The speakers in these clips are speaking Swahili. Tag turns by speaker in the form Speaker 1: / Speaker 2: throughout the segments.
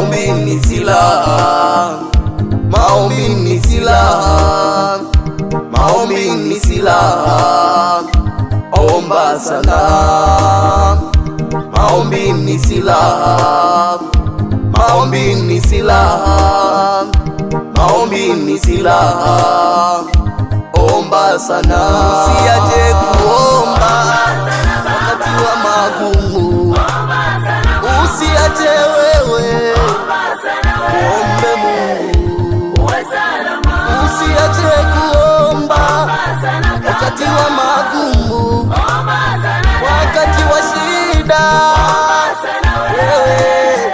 Speaker 1: Maombi ni silaha, maombi ni silaha, maombi ni silaha. Omba sana, maombi ni silaha, maombi ni silaha, maombi ni silaha. Omba sana, usiache kuomba wakati wa magumu, usiache wewe ombe Mungu, usiache kuomba wakati wa magumu, wakati wa shida wewe.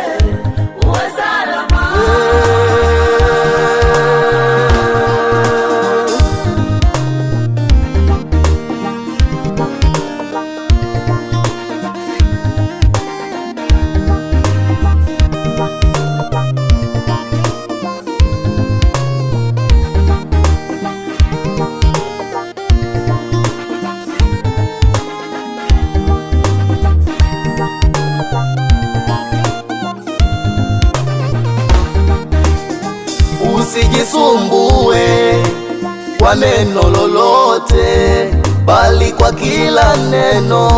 Speaker 1: Usijisumbue kwa neno lolote, bali kwa kila neno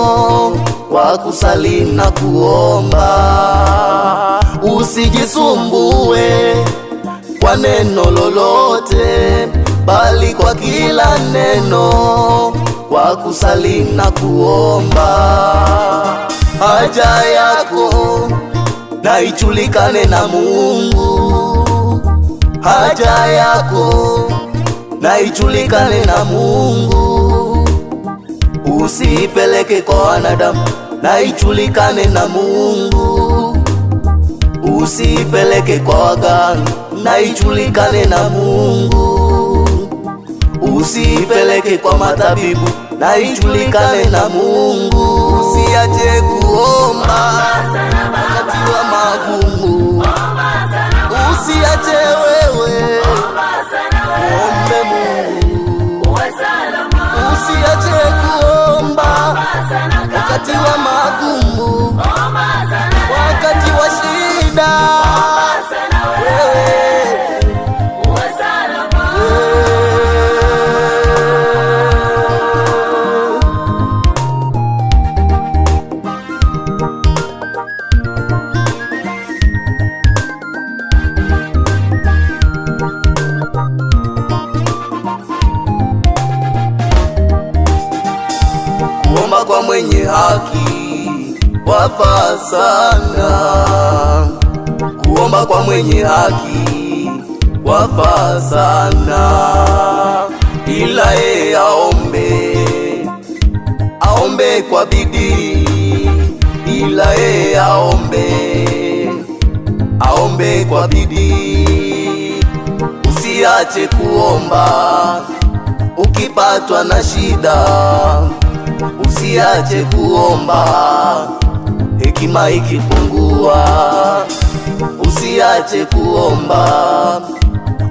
Speaker 1: kwa kusali na kuomba. Usijisumbue kwa neno lolote, bali kwa kila neno kwa kusali na kuomba. Haja yako na ijulikane na Mungu, haja yako na ijulikane na Mungu. Usipeleke kwa wanadamu, na ijulikane na Mungu. Usipeleke kwa waganga, na ijulikane na Mungu. Usipeleke kwa matabibu, na ijulikane na Mungu. Usiache kuomba wakati wa magumu, usiache wewe ombe Mungu, usiache kuomba wakati wa magumu, wakati wa shida wewe. Kuomba kwa mwenye haki wafaa sana, kuomba kwa mwenye haki wafaa sana. Ila yeye aombe kwa bidii, ila yeye aombe kwa bidii. Usiache kuomba ukipatwa na shida, usiache kuomba hekima ikipungua, usiache kuomba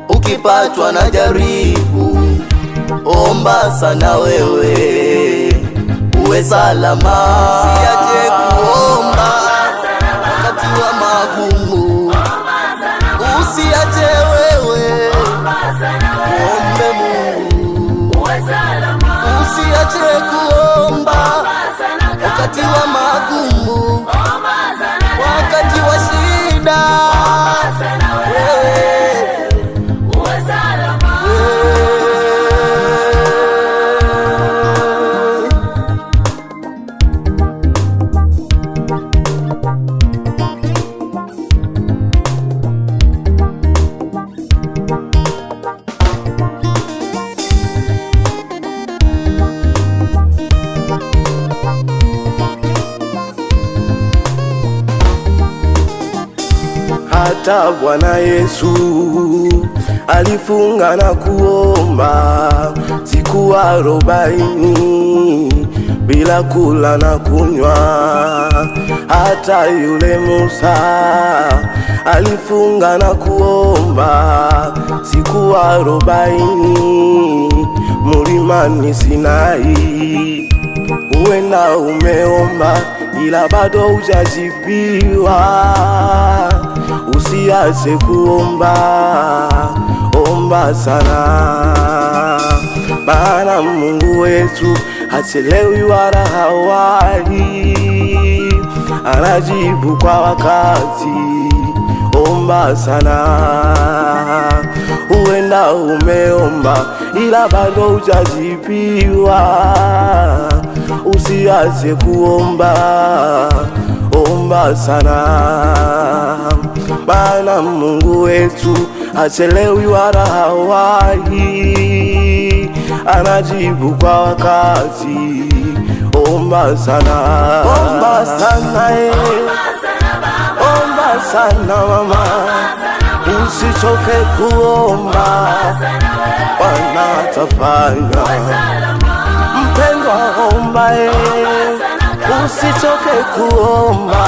Speaker 1: ukipatwa na jaribu. Omba sana wewe uwe salama, usiache kuomba wakati wa magumu, usiache wewe ombe Mungu, usiache kuomba wakati wa magumu, wakati wa shida wewe.
Speaker 2: Hata Bwana Yesu alifunga na kuomba siku 40 bila kula na kunywa. Hata yule Musa alifunga na kuomba siku 40 mlimani Sinai. Huenda umeomba ila bado hujajibiwa, usiache kuomba, omba sana, maana Mungu wetu hachelewi wala hawahi, anajibu kwa wakati. Omba sana, huenda umeomba ila bado hujajibiwa, usiache kuomba, omba sana, maana Mungu wetu hachelewi wala hawahi, anajibu kwa wakati. Omba sana, omba sana, omba sana mama, usichoke kuomba, Bwana atafanya. Mpendwa, omba usichoke kuomba,